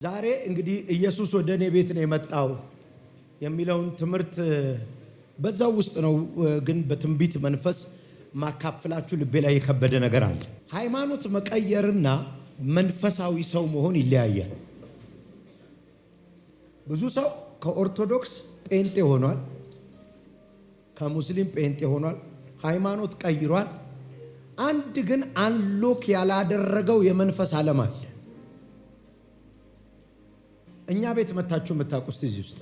ዛሬ እንግዲህ ኢየሱስ ወደ እኔ ቤት ነው የመጣው የሚለውን ትምህርት በዛው ውስጥ ነው። ግን በትንቢት መንፈስ ማካፈላችሁ ልቤ ላይ የከበደ ነገር አለ። ሃይማኖት መቀየርና መንፈሳዊ ሰው መሆን ይለያያል። ብዙ ሰው ከኦርቶዶክስ ጴንጤ ሆኗል፣ ከሙስሊም ጴንጤ ሆኗል፣ ሃይማኖት ቀይሯል። አንድ ግን አንሎክ ያላደረገው የመንፈስ ዓለም አለ። እኛ ቤት መታችሁ የምታውቁት እዚህ ውስጥ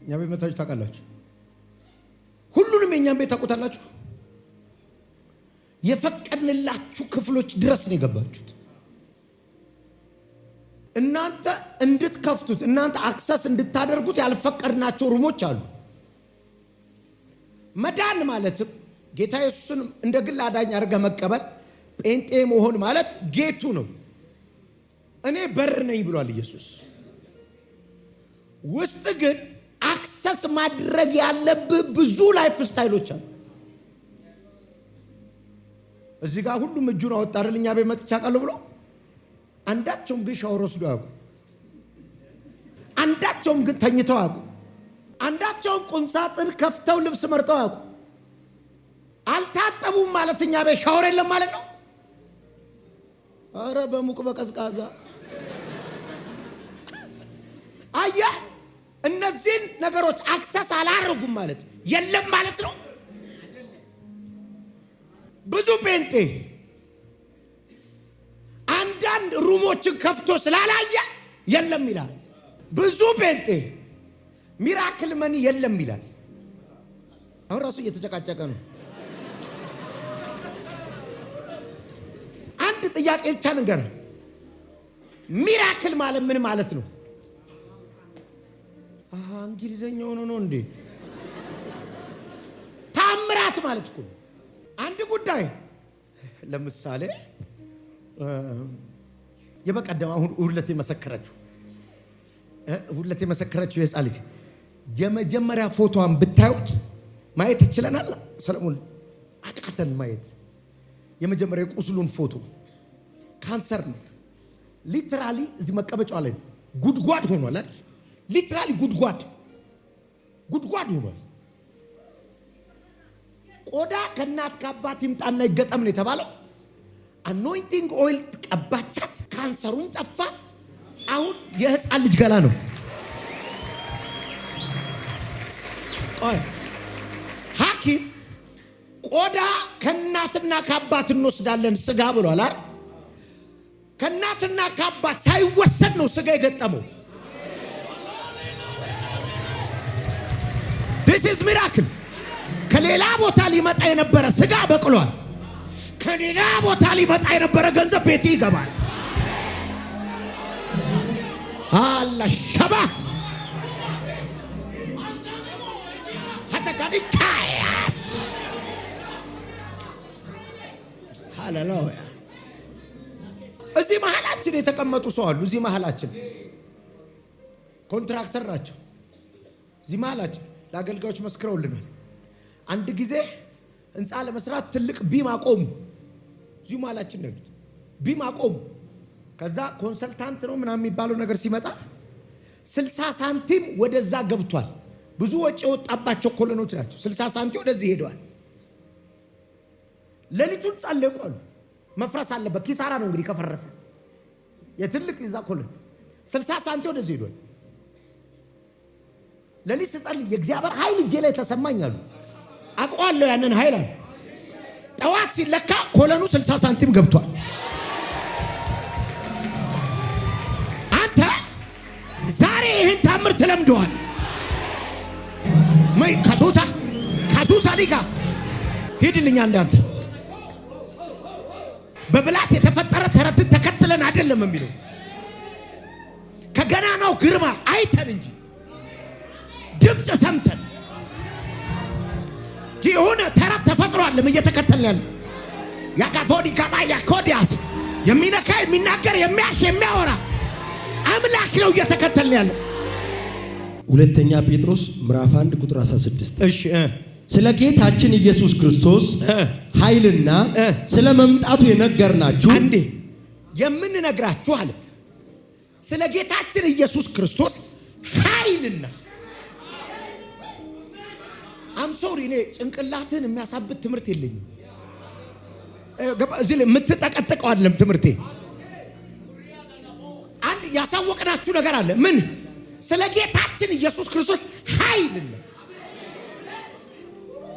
እኛ ቤት መታችሁ ታውቃላችሁ። ሁሉንም የኛን ቤት ታውቁታላችሁ። የፈቀድንላችሁ ክፍሎች ድረስ ነው የገባችሁት። እናንተ እንድትከፍቱት እናንተ አክሰስ እንድታደርጉት ያልፈቀድናቸው ሩሞች አሉ። መዳን ማለትም ጌታ ኢየሱስን እንደ ግል አዳኝ አድርገህ መቀበል ጴንጤ መሆን ማለት ጌቱ ነው። እኔ በር ነኝ ብሏል ኢየሱስ። ውስጥ ግን አክሰስ ማድረግ ያለብህ ብዙ ላይፍ ስታይሎች አሉ። እዚህ ጋር ሁሉም እጁን አወጣ አይደል? እኛ ቤት መጥቻ ቃለሁ ብሎ አንዳቸውም ግን ሻወር ወስዶ ያውቁ፣ አንዳቸውም ግን ተኝተው ያውቁ፣ አንዳቸውም ቁምሳጥን ከፍተው ልብስ መርጠው ያውቁ። አልታጠቡም ማለት እኛ ቤት ሻወር የለም ማለት ነው። አረ በሙቅ በቀዝቃዛ አየህ፣ እነዚህን ነገሮች አክሰስ አላረጉም ማለት የለም ማለት ነው። ብዙ ጴንጤ አንዳንድ ሩሞችን ከፍቶ ስላላየ የለም ይላል። ብዙ ጴንጤ ሚራክል መኒ የለም ይላል። አሁን ራሱ እየተጨቃጨቀ ነው። አንድ ጥያቄ ብቻ ነገር፣ ሚራክል ማለት ምን ማለት ነው? እንግሊዘኛው ነው እንዴ? ታምራት ማለት እኮ አንድ ጉዳይ። ለምሳሌ የበቀደም አሁን ሁለት የመሰከረችው የሕፃን ልጅ የመጀመሪያ ፎቶዋን ብታዩት ማየት ይችላል። ሰለሞን አቃተን ማየት። የመጀመሪያ የቁስሉን ፎቶ ካንሰር ነው። ሊትራሊ እዚህ መቀበጫው ላይ ጉድጓድ ሆኗል አይደል? ሊትራሊ ጉድጓድ ሆኗል። ቆዳ ከእናት ከአባት ይምጣና ይገጠም ነው የተባለው። አኖይንቲንግ ኦይል ቀባቻት፣ ካንሰሩን ጠፋ። አሁን የሕፃን ልጅ ገላ ነው። ሐኪም ቆዳ ከእናትና ከአባት እንወስዳለን ስጋ ብሏል አይደል? ከእናትና ከአባት ሳይወሰድ ነው ስጋ የገጠመው። This is miracle። ከሌላ ቦታ ሊመጣ የነበረ ስጋ በቅሏል። ከሌላ ቦታ ሊመጣ የነበረ ገንዘብ ቤት ይገባል። አላሸባ ሃሌሉያ። እዚህ መሃላችን የተቀመጡ ሰው አሉ። እዚህ መሃላችን ኮንትራክተር ናቸው። እዚህ መሃላችን ለአገልጋዮች መስክረውልናል። አንድ ጊዜ ህንፃ ለመስራት ትልቅ ቢም አቆሙ። እዚሁ መሃላችን ነው ቢም አቆሙ። ከዛ ኮንሰልታንት ነው ምናምን የሚባለው ነገር ሲመጣ 60 ሳንቲም ወደዛ ገብቷል። ብዙ ወጪ የወጣባቸው ኮሎኖች ናቸው። 60 ሳንቲም ወደዚህ ሄደዋል። ሌሊቱን ጸለቁ አሉ። መፍረስ አለበት፣ ኪሳራ ነው እንግዲህ ከፈረሰ የትልቅ ይዛ ኮሎን 60 ሳንቲም ወደዚህ ሄደዋል። ሌሊት ጸልይ የእግዚአብሔር ኃይል እጄ ላይ ተሰማኝ አሉ። አውቀዋለሁ ያንን ኃይል አሉ። ጠዋት ሲለካ ኮሎኑ 60 ሳንቲም ገብቷል። አንተ ዛሬ ይህን ታምር ትለምደዋል። ወይ ካሱታ ሊጋ ሂድልኛ። እንዳንተ በብላት የተፈጠረ ተረትን ተከትለን አይደለም የሚለው ከገናናው ግርማ አይተን እንጂ ድምፅ ሰምተን የሆነ ተረት ተፈጥሯልም እየተከተልን ያለ ያካፎዲ ካባያ ኮዲያስ የሚነካ የሚናገር የሚያሽ የሚያወራ አምላክ ነው እየተከተልን ያለ። ሁለተኛ ጴጥሮስ ምዕራፍ 1 ቁጥር 16። እሺ ስለ ጌታችን ኢየሱስ ክርስቶስ ኃይልና ስለ መምጣቱ የነገርናችሁ አንዴ የምንነግራችሁ አለ ስለ ጌታችን ኢየሱስ ክርስቶስ ኃይልና አምሶሪ እኔ ጭንቅላትን የሚያሳብት ትምህርት የለኝም። እዚህ ላይ የምትጠቀጥቀው አይደለም ትምህርቴ። አንድ ያሳወቅናችሁ ነገር አለ። ምን? ስለ ጌታችን ኢየሱስ ክርስቶስ ኃይልና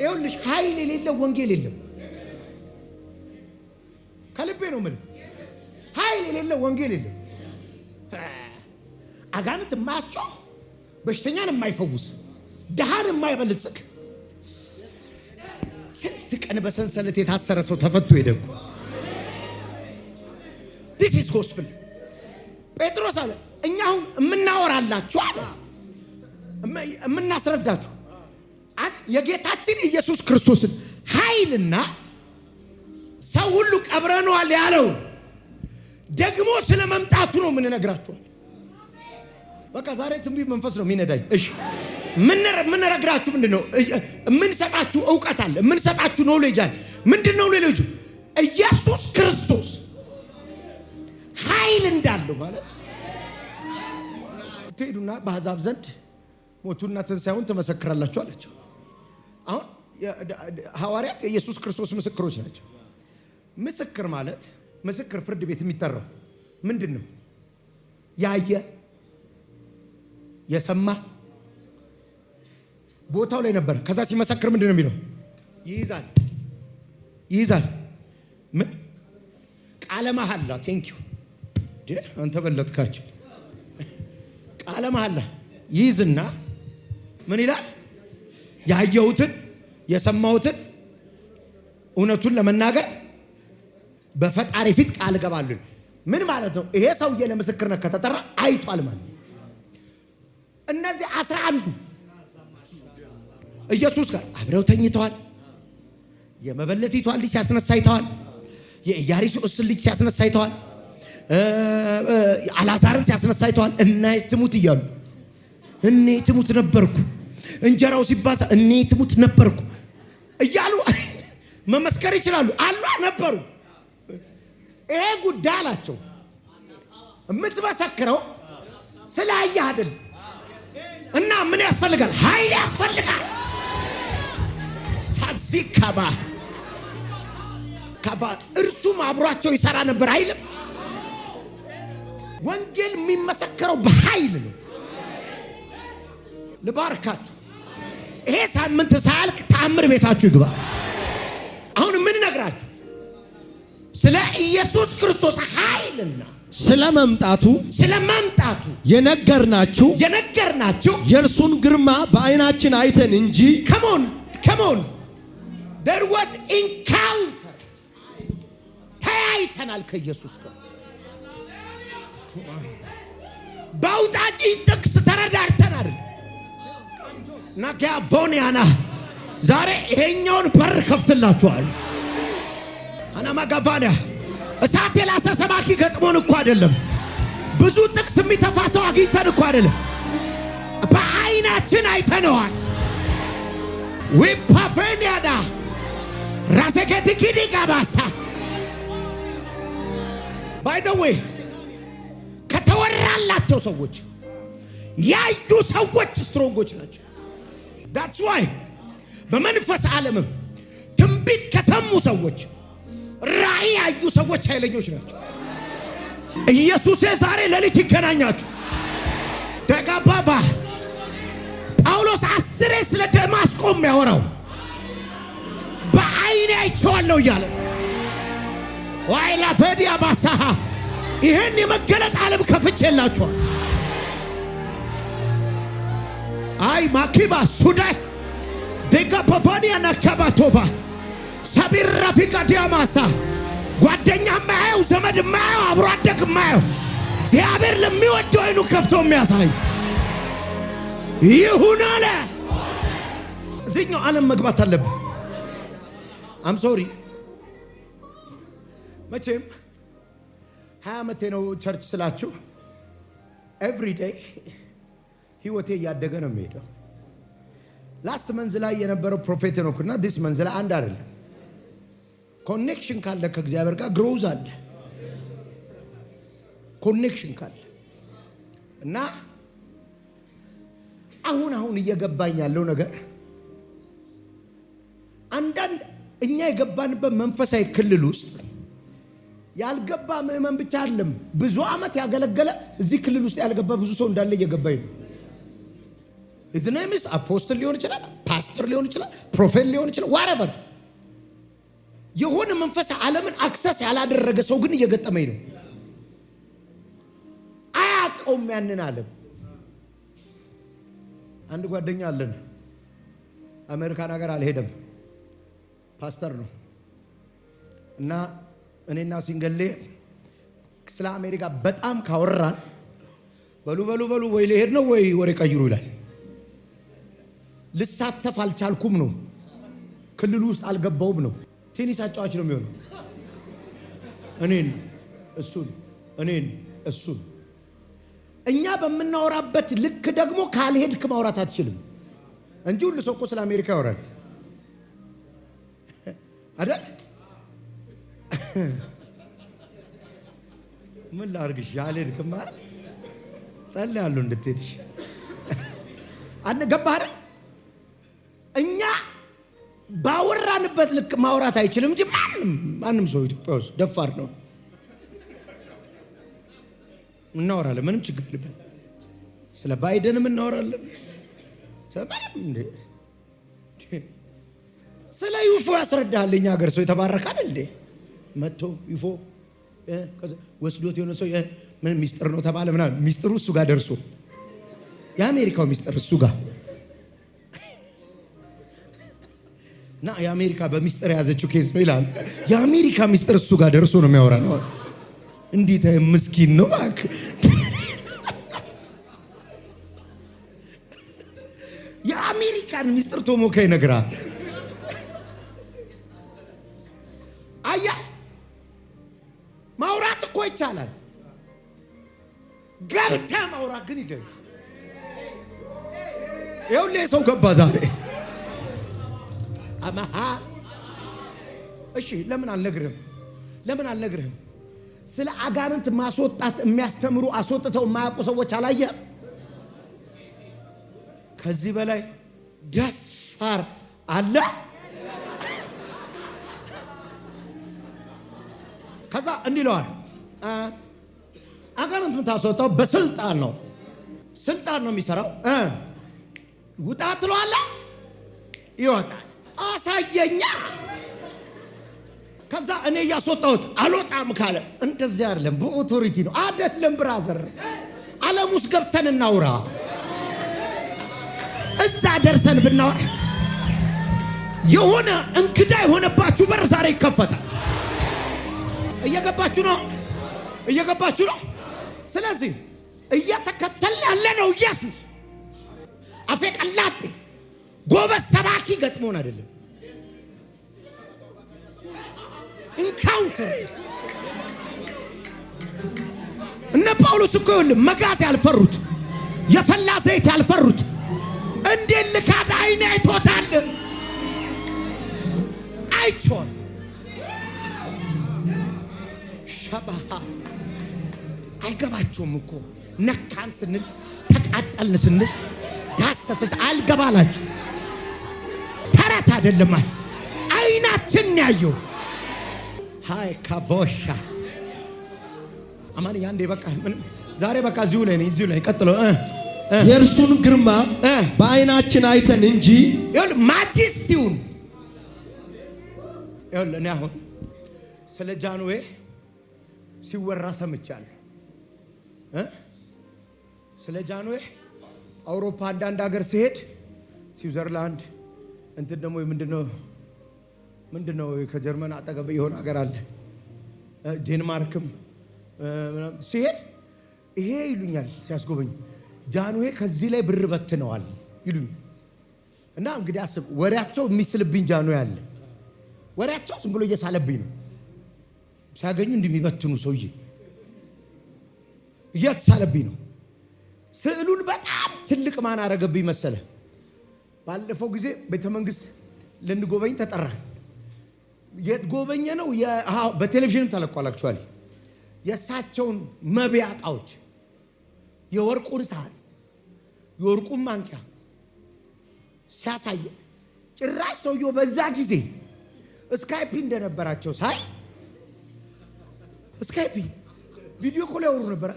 ይኸውልሽ ኃይል የሌለው ወንጌል የለም። ከልቤ ነው የምልህ። ኃይል የሌለው ወንጌል የለም። አጋንንት የማያስጮህ በሽተኛን የማይፈውስ ድሃን የማይበልጽግ ስንት ቀን በሰንሰለት የታሰረ ሰው ተፈቶ ሄደ እኮ። this is gospel። ጴጥሮስ አለ እኛ አሁን የምናወራላችሁ አለ የምናስረዳችሁ የጌታችን ኢየሱስ ክርስቶስን ኃይልና ሰው ሁሉ ቀብረነዋል ያለው ደግሞ ስለ መምጣቱ ነው የምንነግራችሁ። በቃ ዛሬ ትንቢት መንፈስ ነው የሚነዳኝ። እሺ ምን ነግራችሁ ምንድነው? ምን ሰጣችሁ እውቀት አለ፣ ምን ሰጣችሁ ኖሌጅ አለ። ምንድነው ኖሌጁ? ኢየሱስ ክርስቶስ ኃይል እንዳለው ማለት ትሄዱና በአሕዛብ ዘንድ ሞቱና ትንሣኤውን ትመሰክራላችሁ አላቸው። አሁን ሐዋርያት የኢየሱስ ክርስቶስ ምስክሮች ናቸው። ምስክር ማለት ምስክር ፍርድ ቤት የሚጠራው ምንድነው? ያየ የሰማ ቦታው ላይ ነበር። ከዛ ሲመሰክር ምንድነው የሚለው? ይይዛል ምን ቃለ መሐላ። ቴንክ ዩ አንተ በለጥካቸው። ቃለ መሐላ ይይዝና ምን ይላል? ያየሁትን የሰማሁትን እውነቱን ለመናገር በፈጣሪ ፊት ቃል ገባለሁ። ምን ማለት ነው? ይሄ ሰውዬ ለምስክርነት ከተጠራ አይቷል ማለት ነው። እነዚህ 11ዱ ኢየሱስ ጋር አብረው ተኝተዋል። የመበለቲቷን ልጅ ሲያስነሳ አይተዋል። የኢያሪስ ልጅ ሲያስነሳ አይተዋል። አልዓዛርን ሲያስነሳ አይተዋል። እናይ ትሙት እያሉ እኔ ትሙት ነበርኩ፣ እንጀራው ሲባዛ እኔ ትሙት ነበርኩ እያሉ መመስከር ይችላሉ። አሏ ነበሩ። ይሄ ጉዳይ አላቸው። የምትመሰክረው ስላየህ አይደል? እና ምን ያስፈልጋል? ኃይል ያስፈልጋል። ታዚህ ካባ እርሱም አብሯቸው ይሰራ ነበር አይልም? ወንጌል የሚመሰከረው በኃይል ነው። ልባርካችሁ። ይሄ ሳምንት ሳያልቅ ተአምር ቤታችሁ ይግባ። አሁን ምን ነግራችሁ ስለ ኢየሱስ ክርስቶስ ኃይልና ስለ መምጣቱ የነገርናችሁ የእርሱን ግርማ በዓይናችን አይተን እንጂ ከሞን there was encounter ተያይተናል ከኢየሱስ ጋር። ባውጣጪ ጥቅስ ተረዳርተን አይደል? ናጋቦኒያና ዛሬ ይሄኛውን በር ከፍትላችኋል። አናማጋባና እሳት የላሰ ሰባኪ ገጥሞን እኮ አይደለም። ብዙ ጥቅስ የሚተፋ ሰው አግኝተን እኮ አይደለም። በዓይናችን አይተነዋል። ዊፓፌኒያዳ ራሰከቲኪዲ ጋባሳ ባይ ዘ ዌይ ከተወራላቸው ሰዎች ያዩ ሰዎች ስትሮንጎች ናቸው። that's why በመንፈስ ዓለምም ትንቢት ከሰሙ ሰዎች ራእይ ያዩ ሰዎች ኃይለኞች ናቸው። ኢየሱስ ዛሬ ሌሊት ይገናኛችሁ። ደጋባባ ጳውሎስ 10 ስለ ደማስቆ የሚያወራው በዓይኔ አይቼዋለሁ እያለ ዋይላ ፈዲያ ባሳሃ ይሄን የመገለጥ ዓለም ከፍቼላችኋል። አይ ማኪባ ሱዳይ ደጋባፋኒያ ናካባቶባ ሰቢር ረፊቃ ዲያማሳ ጓደኛ ማየው ዘመድ ማየው አብሮ አደግ ማየው እግዚአብሔር ለሚወደው አይኑ ከፍቶ የሚያሳይ ይሁን አለ። እዚህኛው ዓለም መግባት አለብህ። አም ሶሪ መቼም 20 ዓመቴ ነው ቸርች ስላችሁ ኤቭሪ ዴይ ህይወቴ እያደገ ነው የሚሄደው። ላስት መንዝ ላይ የነበረው ፕሮፌት ሄኖክና ዲስ መንዝ ላይ አንድ አይደለም። ኮኔክሽን ካለ ከእግዚአብሔር ጋር ግሮዝ አለ። ኮኔክሽን ካለ እና አሁን እየገባኝ ያለው ነገር አንዳንድ እኛ የገባንበት መንፈሳዊ ክልል ውስጥ ያልገባ ምእመን ብቻ አይደለም፣ ብዙ ዓመት ያገለገለ እዚህ ክልል ውስጥ ያልገባ ብዙ ሰው እንዳለ እየገባኝ ነው። ኢዝነምስ አፖስትል ሊሆን ይችላል፣ ፓስተር ሊሆን ይችላል፣ ፕሮፌት ሊሆን ይችላል፣ ዋትኤቨር የሆነ መንፈሳዊ ዓለምን አክሰስ ያላደረገ ሰው ግን እየገጠመኝ ነው። አያውቀውም ያንን ዓለም። አንድ ጓደኛ አለን፣ አሜሪካን ሀገር አልሄደም፣ ፓስተር ነው እና እኔና ሲንገሌ ስለ አሜሪካ በጣም ካወራን በሉ ወይ ልሄድ ነው ወይ ወሬ ቀይሩ ይላል። ልሳተፍ አልቻልኩም ነው፣ ክልሉ ውስጥ አልገባውም ነው። ቴኒስ አጫዋች ነው የሚሆነው። እኔን እሱን እኛ በምናወራበት ልክ ደግሞ ካልሄድክ ማውራት አትችልም እንጂ ሁሉ ሰው እኮ ስለ አሜሪካ ያወራል አይደል? ምን ላርግሽ? ያልሄድክም ማለት ጸልያለሁ እንድትሄድሽ ገባህ አይደል? እኛ ባወራንበት ልክ ማውራት አይችልም እንጂ ማንም ሰው ኢትዮጵያ ውስጥ ደፋር ነው። እናወራለን፣ ምንም ችግር የለም። ስለ ባይደንም እናወራለን። ስለ ዩፎ ያስረዳል። እኛ ሀገር ሰው የተባረከ አይደል እንዴ? መጥቶ ዩፎ ወስዶት የሆነ ሰው ምን ሚስጥር ነው ተባለ ምናምን፣ ሚስጥሩ እሱ ጋር ደርሶ የአሜሪካው ሚስጥር እሱ ጋር እና የአሜሪካ በሚስጥር የያዘችው ኬዝ ነው ይላል። የአሜሪካ ሚስጥር እሱ ጋር ደርሶ ነው የሚያወራ ነው። እንዴት ምስኪን ነው እባክህ። የአሜሪካን ሚስጥር ቶሞካ ይነግራል። አየህ፣ ማውራት እኮ ይቻላል፣ ገብተህ ማውራት ግን ይገኝ። ይኸውልህ ሰው ገባ ዛሬ። እሺ ለምን አልነግርህም? ስለ አጋንንት ማስወጣት የሚያስተምሩ አስወጥተው የማያውቁ ሰዎች አላየህም? ከዚህ በላይ ደፋር አለ? ከዛ እንዲህ ይለዋል፣ አጋንንት የምታስወጣው በስልጣን ነው። ስልጣን ነው የሚሰራው። ውጣ ትለዋለህ፣ ይወጣል። አሳየኛ። ከዛ እኔ እያስወጣሁት አልወጣም ካለ እንደዚህ አይደለም፣ በኦቶሪቲ ነው አይደለም። ብራዘር ዓለም ውስጥ ገብተን እናውራ። እዛ ደርሰን ብናወራ የሆነ እንግዳ የሆነባችሁ በር ዛሬ ይከፈታል። እየገባችሁ ነው። ስለዚህ እየተከተልን ያለ ነው ኢየሱስ። አፌ ቀላጤ ጎበዝ ሰባኪ ገጥሞን አይደለም። ኢንካውንተር እነ ጳውሎስ እኮ ይኸውልህ መጋዝ ያልፈሩት፣ የፈላ ዘይት ያልፈሩት እንዴት ልካድ አይኔ አይቶታል አይቾን ሸባሃ አይገባቸውም እኮ ነካን ስንል ተቃጠልን ስንል ዳሰሰስ አልገባላችሁ። ተረት አይደለም፣ አይናችን ያየው። ሃይ ካቦሻ አማን ያንዴ በቃ ዛሬ በቃ እዚሁ ላይ ቀጥሎ የእርሱን ግርማ በአይናችን አይተን እንጂ ይኸውልህ ማጀስቲውን ይኸውልህ እኔ አሁን ስለ ጃንዌ ሲወራ ሰምቻለሁ። ስለ ጃንዌ አውሮፓ አንዳንድ ሀገር ሲሄድ ስዊዘርላንድ እንትን ደግሞ ምንድነው ከጀርመን አጠገብ የሆነ ሀገር አለ፣ ዴንማርክም ሲሄድ ይሄ ይሉኛል ሲያስጎበኝ፣ ጃንዌ ከዚህ ላይ ብር በትነዋል ይሉኝ። እና እንግዲህ አስብ፣ ወሬያቸው የሚስልብኝ ጃንዌ አለ። ወሬያቸው ዝም ብሎ እየሳለብኝ ነው። ሲያገኙ እንደሚበትኑ ሰውዬ እየተሳለብኝ ነው። ስዕሉን በጣም ትልቅ ማን አረገብኝ መሰለ? ባለፈው ጊዜ ቤተ መንግስት ልንጎበኝ ተጠራን። የጎበኘ ነው በቴሌቪዥንም ተለቋል። አክቹአሊ የእሳቸውን መብያ ዕቃዎች የወርቁን ሳህን የወርቁን ማንኪያ ሲያሳይ ጭራሽ ሰውየው በዛ ጊዜ ስካይፕ እንደነበራቸው ሳይ ስካይፕ ቪዲዮ ኮል ያወሩ ነበር።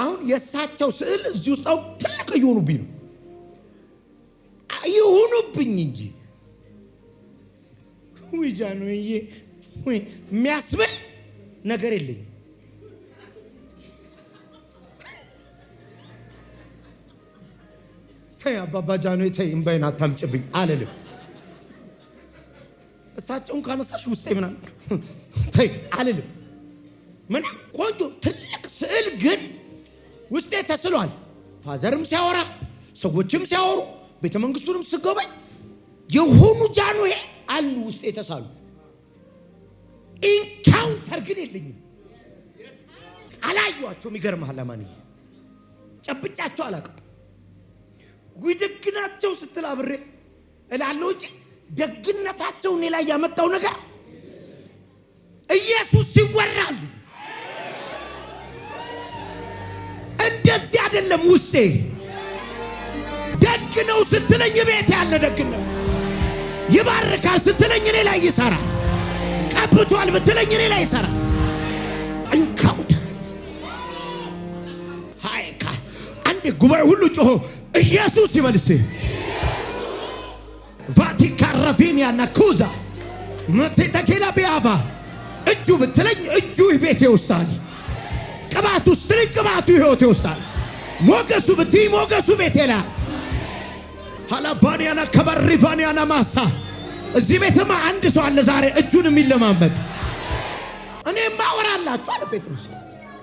አሁን የእሳቸው ስዕል እዚህ ውስጥ አሁን ትልቅ እየሆኑብኝ ነው። ይሁኑብኝ እንጂ ጃንሆይ የሚያስብል ነገር የለኝም። ተይ አባባ ጃንሆይ ተይ እምባይን አታምጭብኝ አልልም። እሳቸውን ካነሳሽ ውስጤ ምናምን ተይ አልልም። ምን ቆንጆ ትልቅ ስዕል ግን ውስጤ ተስሏል። ፋዘርም ሲያወራ ሰዎችም ሲያወሩ ቤተ መንግስቱንም ስጎበኝ የሆኑ ጃንሆይ አሉ ውስጤ ተሳሉ። ኢንካውንተር ግን የለኝም። አላየኋቸውም። ይገርምሃል ለማን ጨብጫቸው አላውቅም። ደግናቸው ስትል አብሬ እላለሁ እንጂ ደግነታቸው እኔ ላይ ያመጣው ነገር ኢየሱስ ሲወራል እንደዚህ አይደለም። ውስጤ ደግ ነው ስትለኝ ቤት ያለ ደግነት ይባርካል ስትለኝ እኔ ላይ ይሰራል። ቀብቷል ብትለኝ እኔ ላይ ይሰራል። ኢንካውንተር ሃይካ አንድ ጉባኤ ሁሉ ጮሆ ኢየሱስ ይበልስ። ቫቲካ ራቪኒያ ናኩዛ መቴታኬላ ቢያባ እጁ ብትለኝ እጁ ቤቴ ውስጣል። ቅባቱ ስትለኝ ቅባቱ ህይወቴ ውስጣል። ሞገሱ ብትይ ሞገሱ ቤቴ ላይ ሃላቫኒያና ከበሪቫኒያና ማሳ እዚህ ቤትማ አንድ ሰው አለ ዛሬ እጁን የሚለማመድ። እኔ ማወራላችሁ አለ ጴጥሮስ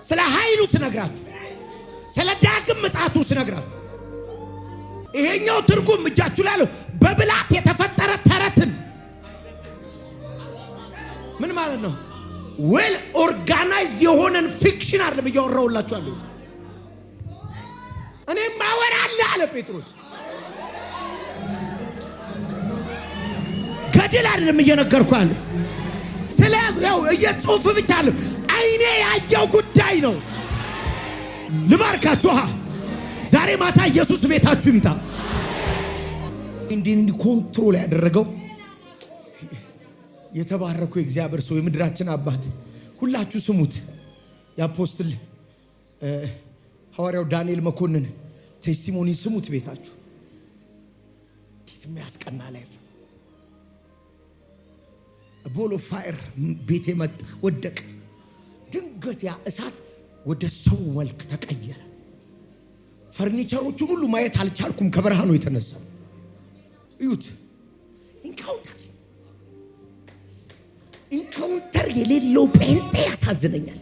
ስለ ኃይሉ ስነግራችሁ ስለ ዳግም ምጽአቱ ስነግራችሁ ይሄኛው ትርጉም እጃችሁ ላይ ነው። በብላት የተፈጠረ ተረትን ምን ማለት ነው? ዌል ኦርጋናይዝድ የሆነን ፊክሽን አይደለም እያወራሁላችሁ አለ። እኔ ማወራለሁ አለ ጴጥሮስ ገድል አይደለም እየነገርኩህ ስለ ያው እየጽሁፍ ብቻ አለ። አይኔ ያየው ጉዳይ ነው። ልባርካችሁ ዛሬ ማታ ኢየሱስ ቤታችሁ ይምጣ። እንዲህ ኮንትሮል ያደረገው የተባረኩ የእግዚአብሔር ሰው የምድራችን አባት ሁላችሁ ስሙት። የአፖስትል ሐዋርያው ዳንኤል መኮንን ቴስቲሞኒ ስሙት። ቤታችሁ የሚያስቀና ላይፍ ቦሎ ፋየር ቤቴ መጣ ወደቀ። ድንገት ያ እሳት ወደ ሰው መልክ ተቀየረ። ፈርኒቸሮቹን ሁሉ ማየት አልቻልኩም ከብርሃኑ የተነሳ። እዩት። ኢንካውንተር የሌለው ጴንጤ ያሳዝነኛል።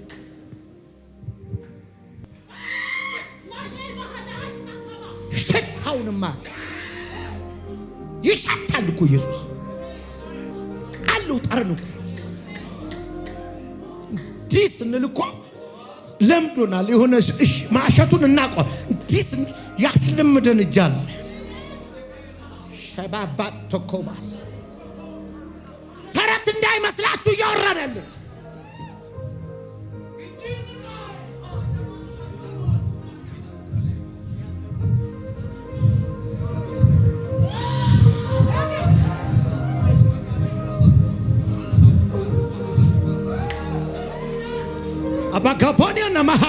ሸታውንማ ይሸታል እኮ ኢየሱስ አለው ጠረኑ ዲስ እንልኮ ለምዶናል። የሆነ ማሸቱን እናቋ ዲስ ያስለምደን እጃል ሸባባት ተኮባስ ተረት እንዳይመስላችሁ እያወራን ያለ አባጋፎኒያ ነማሃ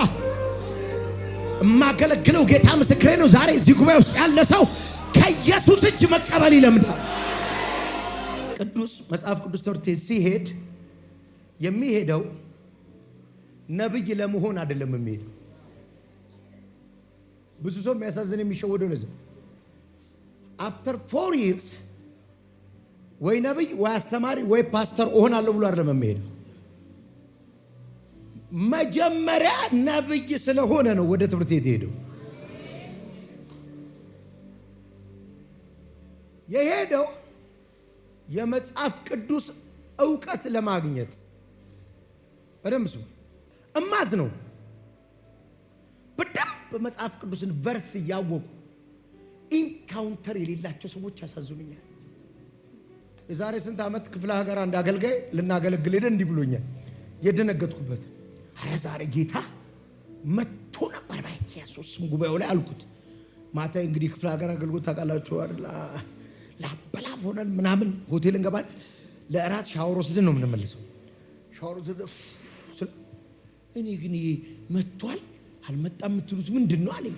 ማገለግለው ጌታ ምስክሬ ነው። ዛሬ እዚህ ጉባኤ ውስጥ ያለ ሰው ከኢየሱስ እጅ መቀበል ይለምዳል። ቅዱስ መጽሐፍ ቅዱስ ትምህርት ሲሄድ የሚሄደው ነብይ ለመሆን አይደለም የሚሄደው። ብዙ ሰው የሚያሳዝን የሚሸወደው ለዛ አፍተር 4 years ወይ ነብይ ወይ አስተማሪ ወይ ፓስተር እሆናለሁ ብሎ አይደለም የሚሄደው። መጀመሪያ ነብይ ስለሆነ ነው ወደ ትምህርት ቤት ሄደው የሄደው የመጽሐፍ ቅዱስ ዕውቀት ለማግኘት። በደምብ ስሙ። እማዝ ነው በደምብ መጽሐፍ ቅዱስን ቨርስ ያወቁ ኢንካውንተር የሌላቸው ሰዎች ያሳዝኑኛል። የዛሬ ስንት ዓመት ክፍለ ሀገር አንድ አገልጋይ ልናገለግል ሄደ እንዲህ ብሎኛል። የደነገጥኩበት አረ ዛሬ ጌታ መጥቶ ነበር ባይያሱ በኢየሱስ ስም ጉባኤው ላይ አልኩት። ማታ እንግዲህ ክፍለ ሀገር አገልግሎት ታውቃላችሁ አይደል? ላበላብ ሆነን ምናምን ሆቴል እንገባለን። ለእራት ሻወር ወስደን ነው የምንመለሰው። ሻወር ወስደን እኔ ግን መጥቷል አልመጣም የምትሉት ምንድን ነው አለኝ።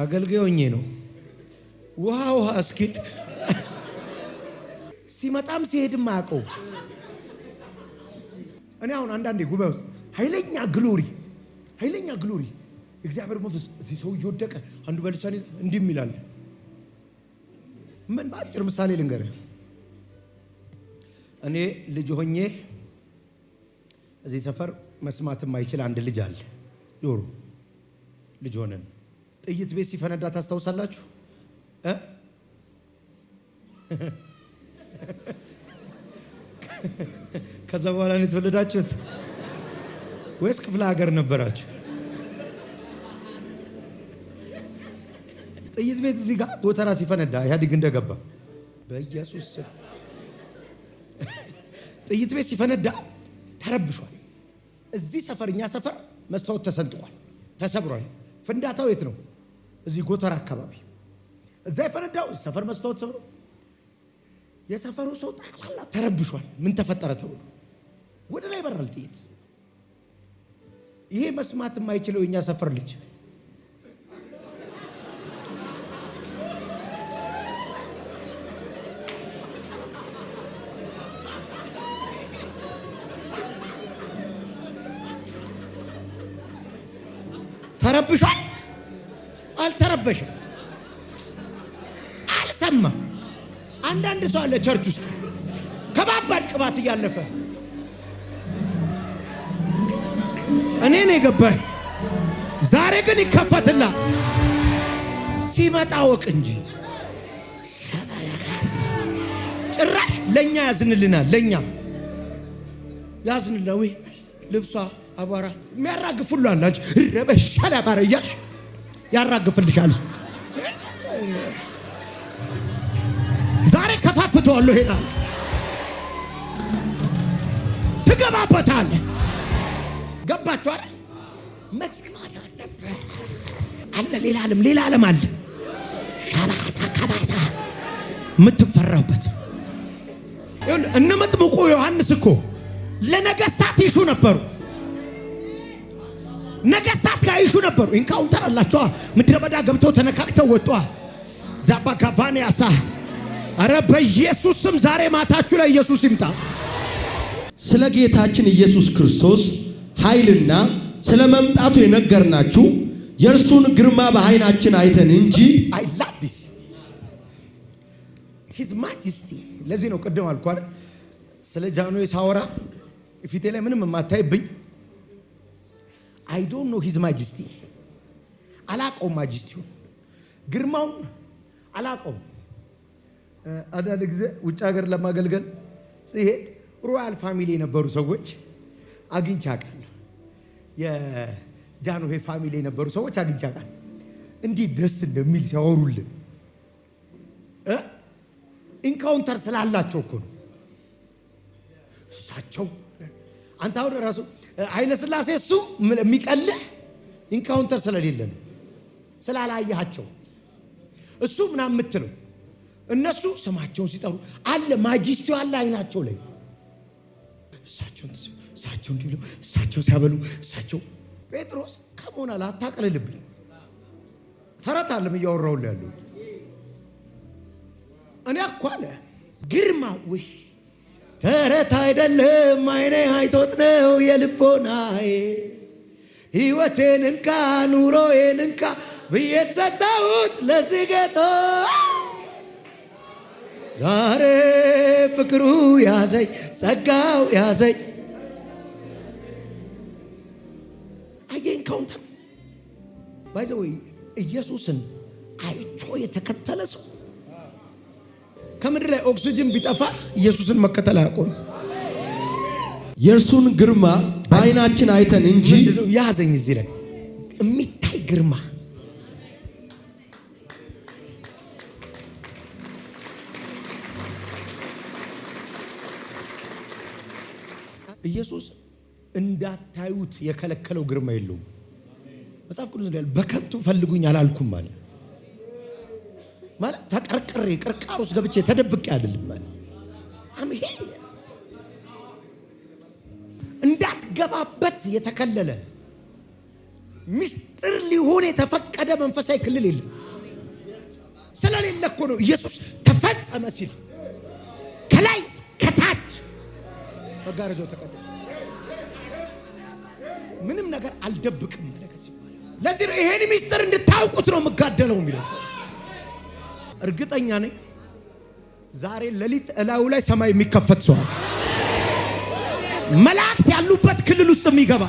አገልጋዮኜ ነው ውሃ እስኪል ሲመጣም ሲሄድም አያውቀው። እኔ አሁን አንዳንዴ ጉባኤ ውስጥ ኃይለኛ ግሎሪ እግዚአብሔር መንፈስ እዚህ ሰው እየወደቀ አንዱ በልሳኔ እንዲህ ይላል። ምን በአጭር ምሳሌ ልንገርህ። እኔ ልጅ ሆኜ እዚህ ሰፈር መስማት የማይችል አንድ ልጅ አለ። ጆሮ ልጅ ሆነን ጥይት ቤት ሲፈነዳ ታስታውሳላችሁ? ከዛ በኋላ ነው የተወለዳችሁት ወይስ ክፍለ ሀገር ነበራችሁ? ጥይት ቤት እዚህ ጋር ጎተራ ሲፈነዳ ኢህአዴግ እንደገባ በኢየሱስ ስም ጥይት ቤት ሲፈነዳ ተረብሿል። እዚህ ሰፈር እኛ ሰፈር መስታወት ተሰንጥቋል፣ ተሰብሯል። ፍንዳታው የት ነው? እዚህ ጎተራ አካባቢ። እዛ የፈነዳው ሰፈር መስታወት ሰብሮ የሰፈሩ ሰው ጠቅላላ ተረብሿል። ምን ተፈጠረ ተብሎ ወደ ላይ በራል ጥይት። ይሄ መስማት የማይችለው የኛ ሰፈር ልጅ ተረብሿል። አልተረበሽም፣ አልሰማም። አንዳንድ ሰው አለ ቸርች ውስጥ ከባባድ ቅባት እያለፈ እኔ ነው የገባኝ። ዛሬ ግን ይከፈትላ ሲመጣ ወቅ እንጂ ጭራሽ ለኛ ያዝንልናል። ለኛ ያዝንልና ወይ ልብሷ አባራ የሚያራግፉሉ አላችሁ ረበሻል አባራያሽ ያራግፍልሻል። ዛሬ ከፋፍተዋለሁ። ሄዳል ትገባበታለህ። ገባችሁ አይደል? መስማት አለበት አለ። ሌላ ዓለም አለ። ሻባሳ ካባሳ የምትፈራበት እነ መጥምቁ ዮሐንስ እኮ ለነገስታት ይሹ ነበሩ። ነገስታት ጋር ይሹ ነበሩ። ኢንካውንተር አላቸው። ምድረ በዳ ገብተው ተነካክተው ወጥተዋል። ዛባ ካቫኒያሳ አረ በኢየሱስ ስም ዛሬ ማታችሁ ላይ ኢየሱስ ይምጣ። ስለ ጌታችን ኢየሱስ ክርስቶስ ኃይልና ስለ መምጣቱ የነገርናችሁ የእርሱን ግርማ በዓይናችን አይተን እንጂ። I love this his majesty። ለዚህ ነው ቅድም አልኩ አይደል ስለ ጃንሆይ ሳወራ ፊቴ ላይ ምንም የማታይብኝ። I don't know his majesty አላቀውም። ማጀስቲው ግርማውን አላቀውም። አንዳንድ ጊዜ ውጭ ሀገር ለማገልገል ሲሄድ ሮያል ፋሚሊ የነበሩ ሰዎች አግኝቼ አውቃለሁ። የጃንሆይ ፋሚሊ የነበሩ ሰዎች አግኝቼ አውቃለሁ። እንዲህ ደስ እንደሚል ሲያወሩልን ኢንካውንተር ስላላቸው እኮ ነው። እሳቸው አንተ አሁን ራሱ ኃይለ ሥላሴ እሱ የሚቀልህ ኢንካውንተር ስለሌለ ነው፣ ስላላያቸው እሱ ምናምን የምትለው እነሱ ስማቸውን ሲጠሩ አለ ማጂስቲው አለ አይናቸው ላይ እሳቸው እንዲሉ እሳቸው ሲያበሉ እሳቸው ጴጥሮስ ከሞናል አታቀልልብኝ። ተረት አለም እያወራሁልህ ያለው እኔ እኮ አለ ግርማ ወይ ተረት አይደለም አይኔ አይቶት ነው የልቦናዬ ሕይወቴን እንካ ኑሮዬን እንካ ብዬ ሰጠሁት ለዚህ ጌታ ዛሬ ፍቅሩ ያዘኝ ጸጋው ያዘኝ። አየን ካውንተር ባይዘው ኢየሱስን አይቶ የተከተለ ሰው ከምድር ላይ ኦክሲጅን ቢጠፋ ኢየሱስን መከተል አያቆም። የእርሱን ግርማ በዓይናችን አይተን እንጂ ያዘኝ እዚህ ላይ የሚታይ ግርማ ኢየሱስ እንዳታዩት የከለከለው ግርማ የለውም። መጽሐፍ ቅዱስ ይላል በከንቱ ፈልጉኝ አላልኩም ማለት ተቀርቅሬ ቅርቃር ውስጥ ገብቼ ተደብቄ አይደለም ማለት አምሄ እንዳትገባበት የተከለለ ምስጢር ሊሆን የተፈቀደ መንፈሳዊ ክልል የለም። ስለሌለ እኮ ነው ኢየሱስ ተፈጸመ ሲል ከላይ ከታች መጋረጃው ተቀደደ። ምንም ነገር አልደብቅም ማለት ነው። ለዚህ ነው ይሄን ምስጢር እንድታውቁት ነው የምጋደለው የሚለው። እርግጠኛ ነኝ ዛሬ ሌሊት እላዩ ላይ ሰማይ የሚከፈት ሰው አለ። መላእክት ያሉበት ክልል ውስጥ የሚገባ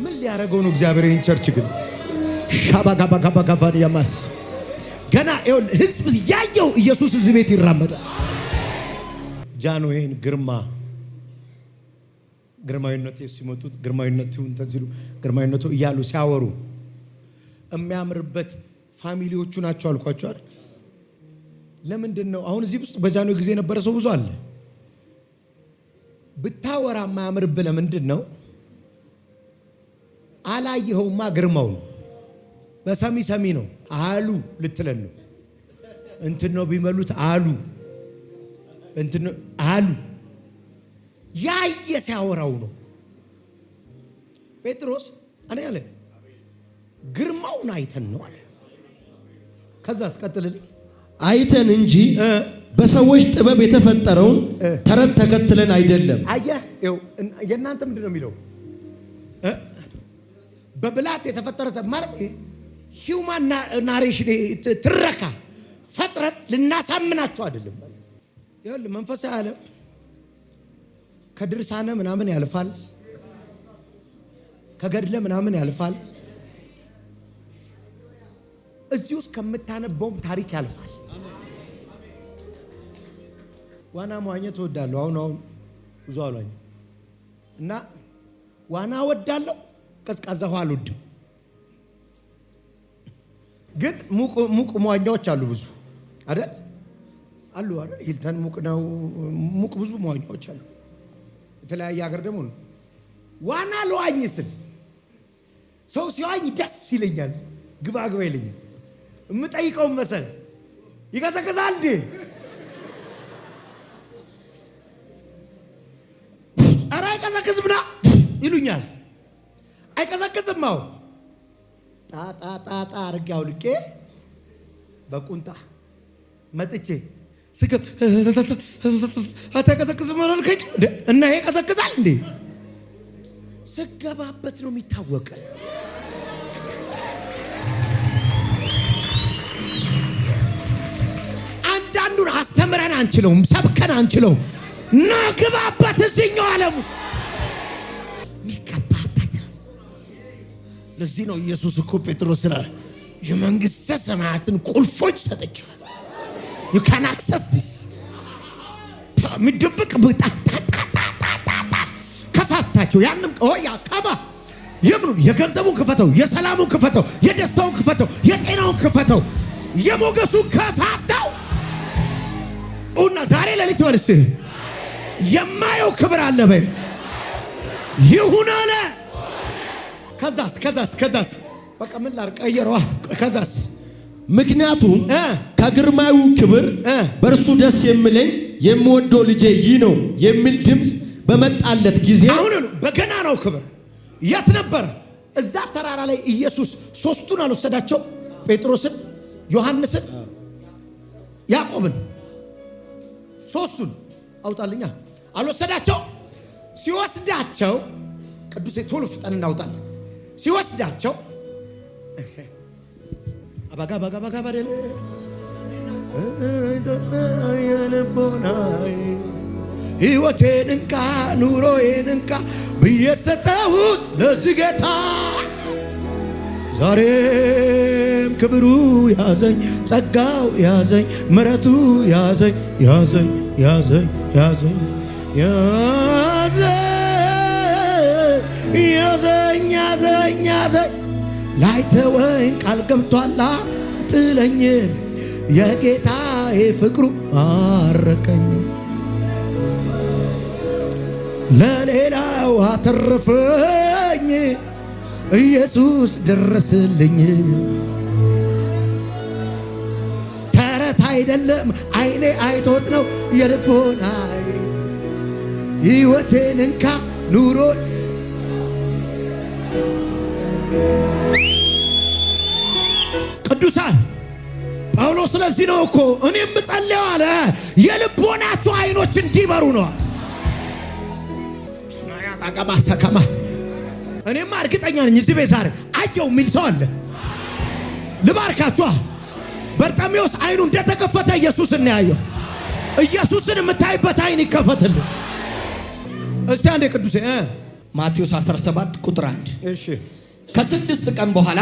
ምን ሊያረገው ነው እግዚአብሔር? ይህን ቸርች ግን ሻባጋባጋባጋባን ያማስ ገና ይሁን ህዝብ ያየው ኢየሱስ እዚህ ቤት ይራመዳል። ጃንሆይን ግርማዊነቱ ሲመጡት ግርማዊነቱን ተንሲሉ ግርማዊነቱ እያሉ ሲያወሩ የሚያምርበት ፋሚሊዎቹ ናቸው አልኳቸው አይደል? ለምንድን ነው አሁን እዚህ ውስጥ በጃንሆይ ጊዜ የነበረ ሰው ብዙ አለ። ብታወራ የማያምርብህ ለምንድን ነው? አላየኸውማ ግርማው ነው። በሰሚ ነው አሉ ልትለን ነው። እንትን ነው ቢመሉት አሉ እንትን ነው አሉ ያየ ሲያወራው ነው። ጴጥሮስ እኔ አለ ግርማውን አይተን ነው አለ። ከዛ አስቀጥልልኝ አይተን እንጂ በሰዎች ጥበብ የተፈጠረውን ተረት ተከትለን አይደለም። አየህ የእናንተ ምንድን ነው የሚለው? በብላት የተፈጠረ ማለት ሂውማን ናሬሽን ትረካ ፈጥረን ልናሳምናቸው አይደለም። ይኸውልህ መንፈሳዊ ዓለም ከድርሳነ ምናምን ያልፋል፣ ከገድለ ምናምን ያልፋል፣ እዚህ ውስጥ ከምታነበውም ታሪክ ያልፋል። ዋና መዋኘት እወዳለሁ። አሁን ብዙ አሏኝ እና ዋና እወዳለሁ፣ ቀዝቃዛ ውሃ አልወድም። ግን ሙቅ መዋኛዎች አሉ ብዙ አይደል? አሉ አይደል? ሂልተን ሙቅ ነው። ሙቅ ብዙ መዋኛዎች አሉ። የተለያየ ሀገር ደግሞ ነው። ዋና ለዋኝ ስል ሰው ሲዋኝ ደስ ይለኛል፣ ግባ ይለኛል። የምጠይቀው መሰል ይቀዘቅዛል እንዴ? ኧረ አይቀዘቅዝም ና ይሉኛል። አይቀዘቅዝም። አዎ ጣጣ አርጌ አውልቄ በቁንጣ መጥቼ ስከት አታቀዘቅዝም አላልከኝ እና ይሄ ቀዘቅዛል እንዴ? ስገባበት ነው የሚታወቀ። አንዳንዱን አስተምረን አንችለውም፣ ሰብከን አንችለውም። እና ግባበት እዚህኛው ዓለም ውስጥ የሚገባበት። ለዚህ ነው ኢየሱስ እኮ ጴጥሮስ ስለ የመንግሥተ ሰማያትን ቁልፎች ሰጥቻለሁ። You can access this. ምድብቅ ከፋፍታቸው ያንም ያቀባ የምኑ የገንዘቡን ክፈተው፣ የሰላሙን ክፈተው፣ የደስታውን ክፈተው፣ የጤናውን ክፈተው፣ የሞገሱን ከፋፍተው እና ዛሬ ለሊት ወልስ የማየው ክብር አለ በይ ይሁን አለ። ከዛስ በቃ ምን ላድርግ ቀየረዋ። ከዛስ ምክንያቱም ከግርማዊ ክብር በእርሱ ደስ የሚለኝ የምወደው ልጄ ይህ ነው የሚል ድምፅ በመጣለት ጊዜ አሁን በገና ነው ክብር የት ነበር? እዛ ተራራ ላይ ኢየሱስ ሶስቱን አልወሰዳቸው? ጴጥሮስን፣ ዮሐንስን፣ ያዕቆብን ሶስቱን አውጣልኛ አልወሰዳቸው? ሲወስዳቸው ቅዱሴ ቶሎ ፍጠን እናውጣል። ሲወስዳቸው አባጋ ባደለ ሕይወቴን እንካ ኑሮዬን እንካ ብዬ ሰጠሁት ለዚህ ጌታ። ዛሬም ክብሩ ያዘኝ፣ ጸጋው ያዘኝ፣ ምሕረቱ ያዘኝ ላይተወኝ ቃል ገብቷላ ጥለኝ የጌታዬ ፍቅሩ አረከኝ። ለሌላው አተረፈኝ ኢየሱስ ደረስልኝ። ተረት አይደለም አይኔ አይቶት ነው የልቦና ሕይወቴን እንካ ኑሮ ቅዱሳን ጳውሎስ ስለዚህ ነው እኮ እኔም ጸልየው አለ የልቦናችሁ አይኖች እንዲበሩ ነው። አቀማሰከማ እኔማ እርግጠኛ ነኝ እዚህ ቤት ዛሬ አየው የሚል ሰው አለ። ልባርካችሁ። በርጤሜዎስ አይኑ እንደተከፈተ ኢየሱስን ነው ያየው። ኢየሱስን የምታይበት አይን ይከፈትልህ። እስቲ አንዴ ቅዱሴ ማቴዎስ 17 ቁጥር 1 እሺ። ከ6 ቀን በኋላ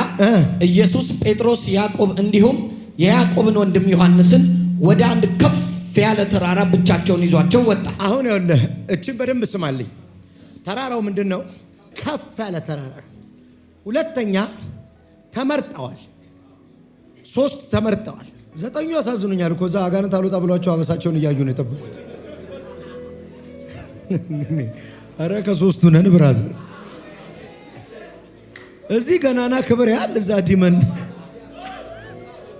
ኢየሱስ ጴጥሮስ፣ ያዕቆብ እንዲሁም የያዕቆብን ወንድም ዮሐንስን ወደ አንድ ከፍ ያለ ተራራ ብቻቸውን ይዟቸው ወጣ። አሁን ይኸውልህ እቺን በደንብ ስማልኝ። ተራራው ምንድነው? ከፍ ያለ ተራራ። ሁለተኛ ተመርጠዋል። 3 ተመርጠዋል። 9 ያሳዝኑኛል እኮ እዛ አጋንንት አልወጣ ብሏቸው አበሳቸውን እያዩ ነው የጠበቁት። አረ ከ3ቱ ነን ብራዘር። እዚህ ገናና ክብር ያለ እዛ ዲመን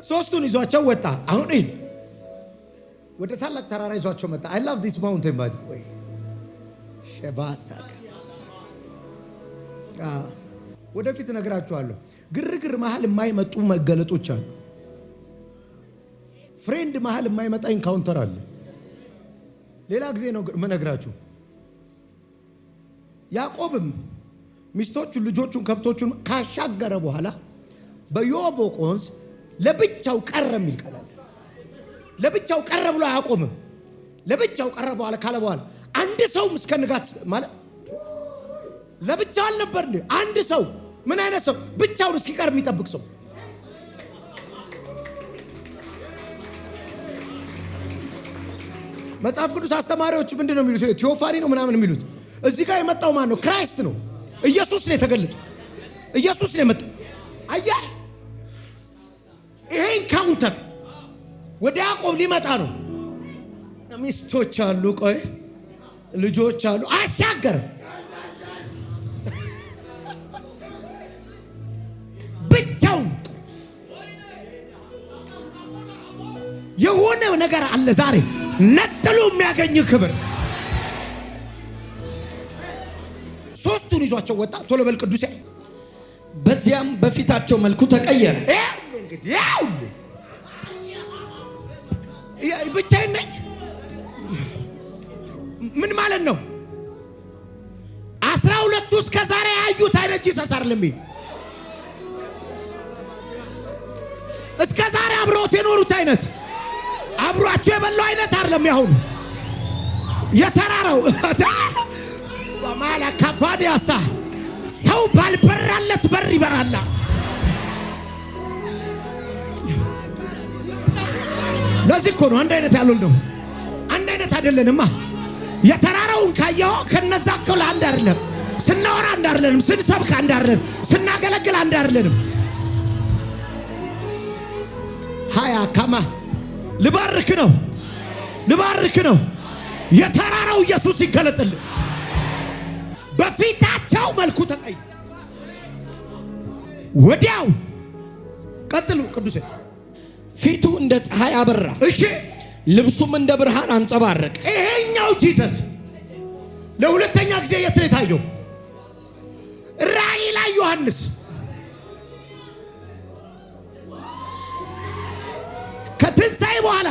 3ቱን ይዟቸው ወጣ። አሁን ወደ ታላቅ ተራራ ይዟቸው መጣ። I love this mountain by the way ሸባሳክ ወደፊት እነግራችኋለሁ። ግርግር መሃል የማይመጡ መገለጦች አሉ። ፍሬንድ መሃል የማይመጣ ኢንካውንተር አለ። ሌላ ጊዜ ነው የምነግራችሁ። ያዕቆብም ሚስቶቹን፣ ልጆቹን፣ ከብቶቹን ካሻገረ በኋላ በዮቦቅ ወንዝ ለብቻው ቀረ የሚል ቃል አለ። ለብቻው ቀረ ብሎ አያቆምም። ለብቻው ቀረ በኋላ ካለ በኋላ አንድ ሰውም እስከ ንጋት ማለት ለብቻው አልነበር እንዴ? አንድ ሰው ምን አይነት ሰው? ብቻውን እስኪቀር የሚጠብቅ ሰው። መጽሐፍ ቅዱስ አስተማሪዎች ምንድነው የሚሉት? ቴዎፋኒ ነው ምናምን የሚሉት። እዚህ ጋር የመጣው ማን ነው? ክራይስት ነው። ኢየሱስ ነው የተገለጠው። ኢየሱስ ነው የመጣው። አያህ ይሄ ኢንካውንተር ወደ ያዕቆብ ሊመጣ ነው። ሚስቶች አሉ፣ ቆይ ልጆች አሉ። አሻገረ። ብቻውን የሆነ ነገር አለ ዛሬ ነጥሎ የሚያገኝ ክብር። 3ቱን ይዟቸው ወጣ። ቶሎ በል ቅዱሴ። በዚያም በፊታቸው መልኩ ተቀየረ። እንግዲህ ያው ብቻዬን ነኝ ምን ማለት ነው? 12ቱ እስከ ዛሬ ያዩት አይነት ጂሰስ አይደለም። እስከ ዛሬ አብረውት የኖሩት አይነት አብሯቸው የበላው አይነት አይደለም። ያሁን የተራራው በማላ ካባዲያሳ ሰው ባልበራለት በር ይበራላ። ለዚህ እኮ ነው አንድ አይነት ያልሆነው። አንድ አይነት አይደለንማ። የተራራውን ካየው ከነዛ እኮ አንድ አይደለም። ስናወራ አንድ አይደለንም። ስንሰብክ አንድ አይደለንም። ስናገለግል አንድ አይደለንም። ሃያ ካማ ልባርክ ነው፣ ልባርክ ነው። የተራራው ኢየሱስ ይገለጥል። በፊታቸው መልኩ ተቀይ ወዲያው ቀጥሉ ቅዱሴ። ፊቱ እንደ ፀሐይ አበራ፣ እሺ፣ ልብሱም እንደ ብርሃን አንጸባረቀ። ይሄኛው ጂሰስ ለሁለተኛ ጊዜ የት ነው የታየው? ራእይ ላይ ዮሐንስ ከትንሣኤ በኋላ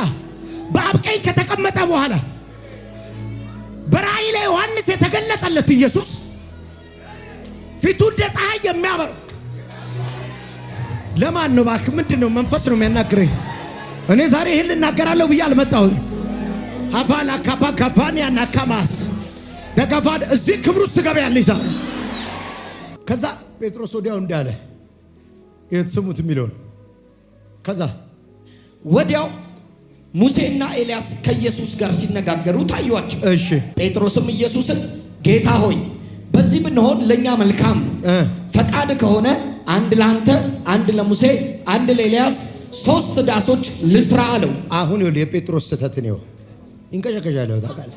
በአብ ቀኝ ከተቀመጠ በኋላ በራእይ ላይ ዮሐንስ የተገለጠለት ኢየሱስ ፊቱ እንደ ፀሐይ የሚያበር ለማን ነው? እባክህ ምንድን ነው? መንፈስ ነው የሚያናግረኝ። እኔ ዛሬ ይሄን ልናገራለሁ ብዬ አልመጣሁም። ሀፋና ካባ ካፋኒያ ናካማስ ደጋፋድ እዚህ ክብር ውስጥ ትገበያለሽ ዛሬ። ከዛ ጴጥሮስ ወዲያው እንዳለ የትስሙት የሚለውን ከዛ ወዲያው ሙሴና ኤልያስ ከኢየሱስ ጋር ሲነጋገሩ ታዩአቸው። እሺ። ጴጥሮስም ኢየሱስን ጌታ ሆይ በዚህ ብንሆን ለኛ መልካም ነው። ፈቃድ ከሆነ አንድ ለአንተ፣ አንድ ለሙሴ፣ አንድ ለኤልያስ 3 ዳሶች ልስራ አለው። አሁን የጴጥሮስ ስህተት ነው። ይንቀሸቀሻለሁ ታውቃለህ።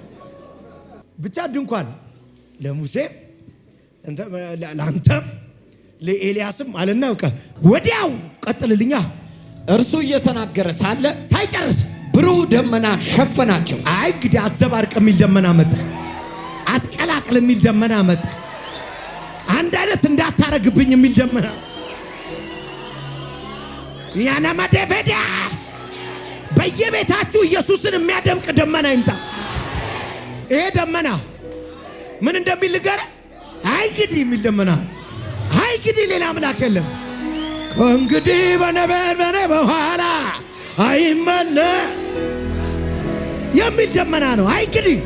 ብቻ ድንኳን ለሙሴም ለአንተም ለኤልያስም አለና በቃ ወዲያው ቀጥልልኛ። እርሱ እየተናገረ ሳለ ሳይጨርስ ብሩህ ደመና ሸፈናቸው። አይ እንግዲህ አትዘባርቅ የሚል ደመና መጣ። አትቀላቅል የሚል ደመና መጣ። አንድ አይነት እንዳታረግብኝ የሚል ደመና ያና ማደፈዳ በየቤታችሁ ኢየሱስን የሚያደምቅ ደመና ይምጣ። ይሄ ደመና ምን እንደሚል ንገረ። አይ እንግዲህ የሚል ደመና አይ እንግዲህ ሌላ አምላክ የለም ከእንግዲህ በነበረ በኋላ አይመለ የሚል ደመና ነው። አይ እንግዲህ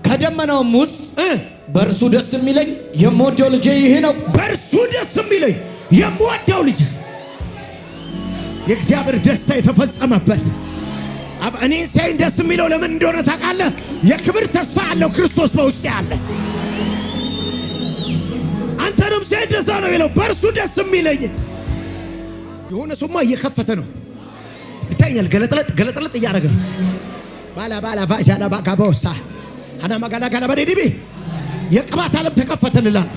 ከደመናውም ውስጥ በእርሱ ደስ የሚለኝ የምወደው ልጄ ይሄ ነው። በእርሱ ደስ የሚለኝ የምወደው ልጅ የእግዚአብሔር ደስታ የተፈጸመበት እኔ ሳይን ደስ የሚለው ለምን እንደሆነ ታውቃለህ? የክብር ተስፋ ያለው ክርስቶስ በውስጤ አለ። አንተንም ሳይን ደስ ነው የሚለው በእርሱ ደስ የሚለኝ የሆነ ሰውማ እየከፈተ ነው ይታያል። ገለጥለጥ እያደረገ ባላ ባጃላ ባጋቦሳ አና ማጋላ ጋላ በዲቢ የቅባት ዓለም ተከፈተልላት።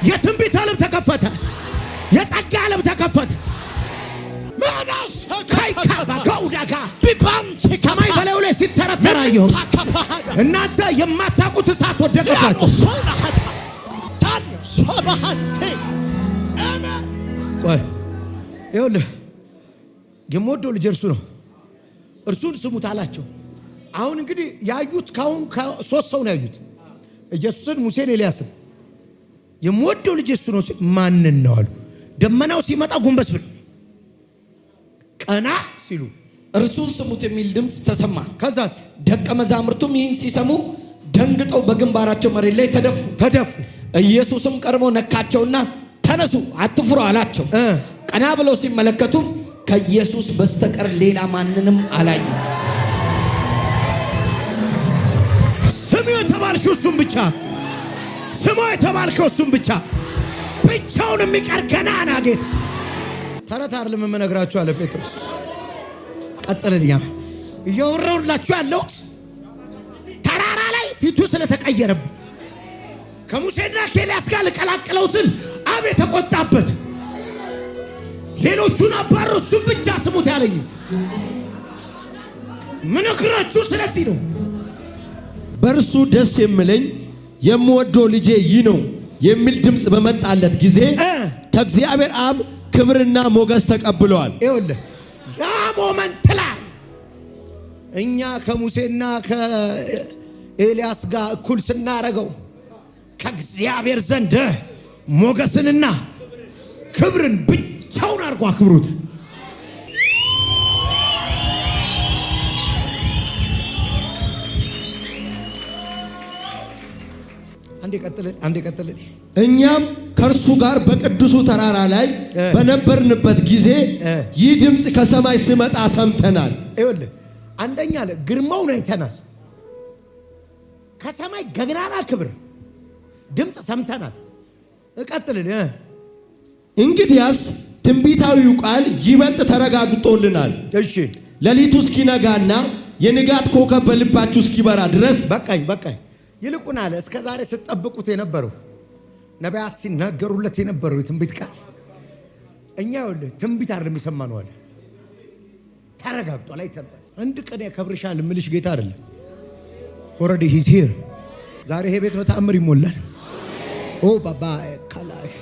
የትንቢት ዓለም ተከፈተ። የጸጋ ዓለም ተከፈተ። ሰማይ በላዩ ላይ ሲተረተር አየሁ። እናንተ የማታውቁት እሳት ወደቀባችሁ። ይኸውልህ የምወደው ልጅ እርሱ ነው፣ እርሱን ስሙት አላቸው። አሁን እንግዲህ ያዩት ሶስት ሰው ነው ያዩት፣ ኢየሱስን፣ ሙሴን፣ ኤልያስን። የምወደው ልጅ እሱ ነው ሲል ማንን ነው አሉ። ደመናው ሲመጣ ጎንበስ ብለው ቀና ሲሉ እርሱን ስሙት የሚል ድምፅ ተሰማ። ከዛስ ደቀ መዛሙርቱም ይህን ሲሰሙ ደንግጠው በግንባራቸው መሬት ላይ ተደፉ። ኢየሱስም ቀርቦ ነካቸውና ተነሱ፣ አትፍሩ አላቸው። ቀና ብለው ሲመለከቱ ከኢየሱስ በስተቀር ሌላ ማንንም አላዩ። ስሙ የተባልሽው እሱም ብቻ፣ ስሙ የተባልከው እሱም ብቻ፣ ብቻውን የሚቀር ገናና ጌታ። ተረት አይደለም የምነግራችሁ አለ ጴጥሮስ። ቀጥልልኛ እያወራሁላችሁ ያለሁት ተራራ ላይ ፊቱ ስለተቀየረብኝ ከሙሴና ከኤልያስ ጋር ልቀላቅለው ስል አብ የተቆጣበት ሌሎቹን አባሮ እሱም ብቻ ስሙት ያለኝ ምንግራችሁ ስለዚህ ነው። በእርሱ ደስ የሚለኝ የምወደው ልጄ ይህ ነው የሚል ድምፅ በመጣለት ጊዜ ከእግዚአብሔር አብ ክብርና ሞገስ ተቀብለዋል። ይኸውልህ ያ ሞመንት ላይ እኛ ከሙሴና ከኤልያስ ጋር እኩል ስናረገው ከእግዚአብሔር ዘንድ ሞገስንና ክብርን ብቻውን አድርጎ አክብሩት። አንዴ ቀጥል። እኛም ከእርሱ ጋር በቅዱሱ ተራራ ላይ በነበርንበት ጊዜ ይህ ድምፅ ከሰማይ ሲመጣ ሰምተናል። ይኸውልህ አንደኛ ግርማውን አይተናል። ከሰማይ ገናና ክብር ድምፅ ሰምተናል። እቀጥልን። እንግዲያስ ትንቢታዊው ቃል ይበልጥ ተረጋግጦልናል። እሺ ሌሊቱ እስኪነጋና የንጋት ኮከብ በልባችሁ እስኪበራ ድረስ በቃኝ። ይልቁን አለ እስከ ዛሬ ስትጠብቁት የነበረው ነቢያት ሲናገሩለት የነበረው የትንቢት ቃል እኛ ይኸውልህ ትንቢት አይደለም የሰማነው አለ ተረጋግጧል። አይተናል። አንድ ቀን ያከብርሻል የምልሽ ጌታ አይደለም። ኦልሬዲ ሂዝ ሂር። ዛሬ ይሄ ቤት በተአምር ይሞላል። ኦ ባባ ካላሽ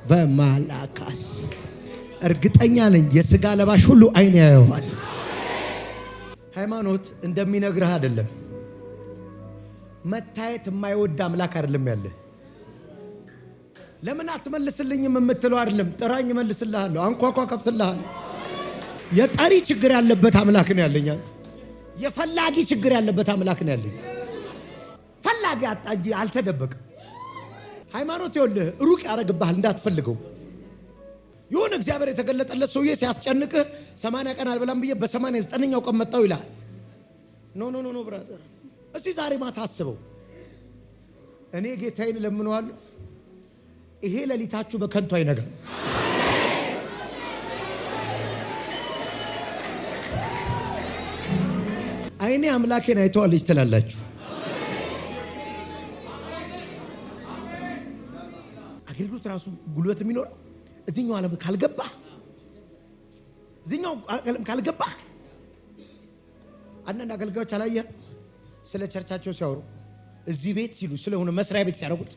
በማላካስ እርግጠኛ ነኝ የሥጋ ለባሽ ሁሉ አይን ያየዋል። ሃይማኖት እንደሚነግርህ አይደለም። መታየት የማይወድ አምላክ አይደለም ያለ። ለምን አትመልስልኝም የምትለው አይደለም። ጥራኝ እመልስልሃለሁ፣ አንኳኳ ከፍትልሃለሁ። የጠሪ ችግር ያለበት አምላክ ነው ያለኝ። የፈላጊ ችግር ያለበት አምላክ ነው ያለኝ። ፈላጊ አጣ እንጂ አልተደበቀም። ሃይማኖት ይኸውልህ ሩቅ ያደርግብሃል እንዳትፈልገው። የሆነ እግዚአብሔር የተገለጠለት ሰውዬ ሲያስጨንቅህ 80 ቀን አልበላም ብዬ በ89ኛው ቀን መጣው ይላል። ኖ ብራዘር፣ እስቲ ዛሬ ማታ አስበው። እኔ ጌታዬን እለምነዋለሁ፣ ይሄ ሌሊታችሁ በከንቱ አይነጋም። አይኔ አምላኬን አይተዋለች ትላላችሁ። አገልግሎት ራሱ ጉልበት የሚኖረው እዚህኛው ዓለም ካልገባ አንዳንድ አገልጋዮች አላየህ ስለ ቸርቻቸው ሲያወሩ እዚህ ቤት ሲሉ ስለሆነ መስሪያ ቤት ሲያደርጉት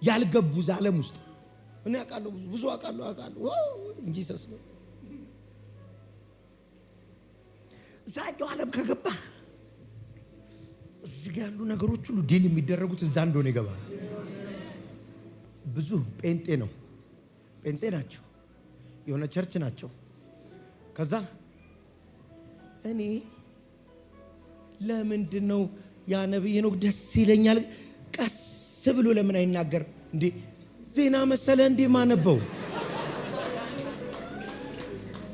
ያልገቡ ዓለም ውስጥ እኔ አውቃለሁ ብዙ አውቃለሁ እንጂ ሰስ እዛኛው ዓለም ከገባ እዚህ ያሉ ነገሮች ሁሉ ዲል የሚደረጉት እዛ እንደሆነ ይገባል። ብዙ ጴንጤ ናቸው፣ የሆነ ቸርች ናቸው። ከዛ እኔ ለምንድን ነው ያ ነብይ ነው ደስ ይለኛል ቀስ ብሎ ለምን አይናገር እንዴ? ዜና መሰለ እንዴ ማነበው?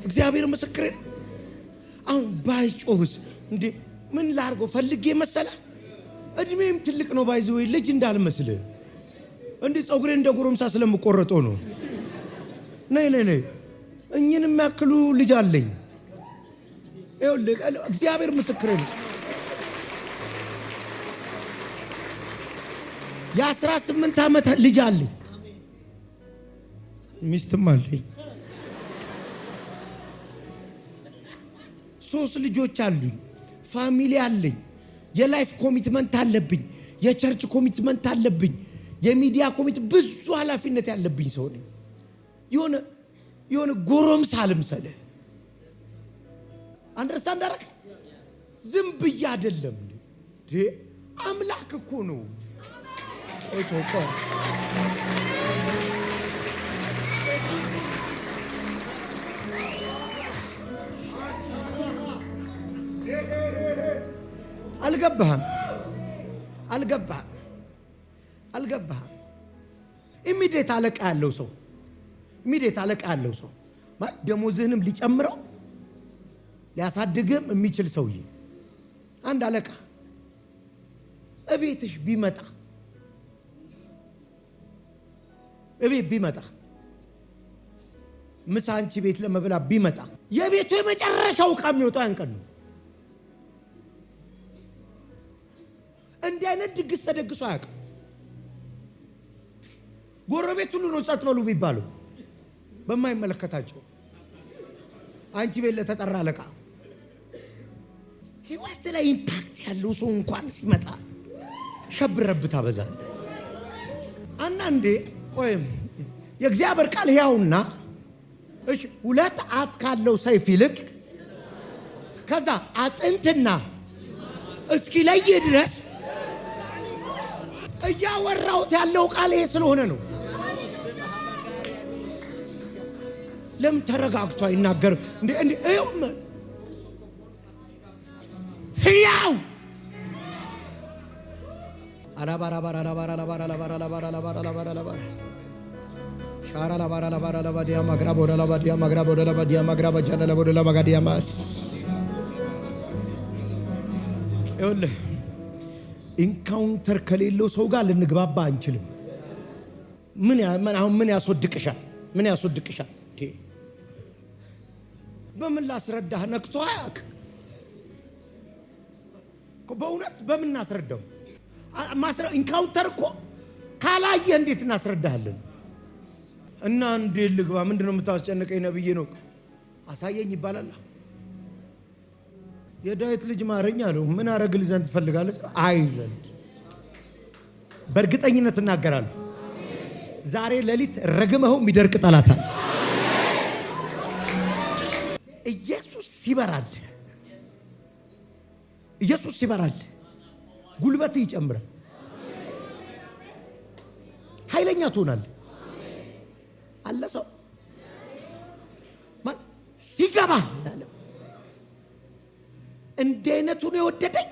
እግዚአብሔር ምስክሬ ነው። አሁን ባይጮህስ እንዴ ምን ላርገው ፈልጌ መሰለ? እድሜም ትልቅ ነው ባይዘው ልጅ እንዳልመስል እንዴ ጸጉሬ እንደ ጎረምሳ ስለምቆረጠው ነው። ነይ እኝንም ያክሉ ልጅ አለኝ። እግዚአብሔር ምስክሬ ነው። የ18 ዓመት ልጅ አለኝ፣ ሚስትም አለኝ፣ 3 ልጆች አሉኝ፣ ፋሚሊ አለኝ፣ የላይፍ ኮሚትመንት አለብኝ፣ የቸርች ኮሚትመንት አለብኝ፣ የሚዲያ ኮሚት ብዙ ኃላፊነት ያለብኝ ሰው ነኝ። የሆነ ጎረምሳ አልምሰልህ። አንደርስታንድ አደረክ? ዝም ብዬ አይደለም እንዴ አምላክ እኮ ነው። አልገባህም? ኢሚዲየት አለቃ ያለው ሰው ማለት ደሞዝህንም ሊጨምረው ሊያሳድግም የሚችል ሰውዬ አንድ አለቃ እቤትሽ ቢመጣ ምሳ አንቺ ቤት ለመብላ ቢመጣ የቤቱ የመጨረሻው ዕቃ የሚወጣው ያን ቀን ነው። እንዲህ አይነት ድግስ ተደግሶ አያውቅም። ጎረቤት ሁሉ ነው ጸጥ በሉ የሚባለው በማይመለከታቸው። አንቺ ቤት ለተጠራ አለቃ ህይወት ላይ ኢምፓክት ያለው ሰው እንኳን ሲመጣ ሸብረብ ታበዛለህ። አንዳንዴ ቆይም የእግዚአብሔር ቃል ሕያውና እሺ 2 አፍ ካለው ሰይፍ ይልቅ ከዛ አጥንትና እስኪ ላይ ድረስ እያወራሁት ያለው ቃል ይሄ ስለሆነ ነው። ለምን ተረጋግቶ አይናገርም እንዴ? ሕያው ኢንካውንተር ከሌለው ሰው ጋር ልንግባባ አንችልም። ምን ያስወድቅሻል? በምን ላስረዳህ? ነክቶ አያውቅ። በእውነት በምን እናስረዳው? ኢንካውንተር እኮ ካላየ እንዴት እናስረዳሃለን? እና እንዴት ልግባ? ምንድነው የምታስጨንቀኝ? ነብዬ ነው አሳየኝ ይባላል። የዳዊት ልጅ ማረኝ አለው። ምን አረግል ዘንድ ትፈልጋለህ? አይ ዘንድ በእርግጠኝነት እናገራለሁ። ዛሬ ሌሊት ረግመው የሚደርቅ ጠላታል። ኢየሱስ ሲበራል ጉልበት ይጨምራል። ኃይለኛ ትሆናለህ። አለ ሰው ማን ሲገባ ያለው እንደ አይነቱ ነው የወደደኝ።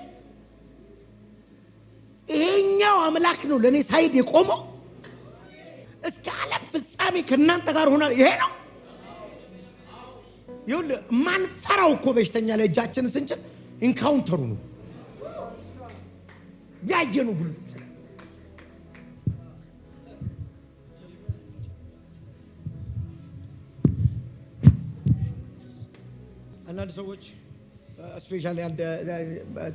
ይሄኛው አምላክ ነው ለኔ ሳይድ የቆመው እስከ ዓለም ፍጻሜ ከእናንተ ጋር ሆኗል። ይሄ ነው ይኸውልህ ማንፈራው እኮ በሽተኛ ላይ እጃችንን ስንጭን ኢንካውንተሩ ነው ያየነው ጉልበት። አንዳንድ ሰዎች ስፔሻሊ አንድ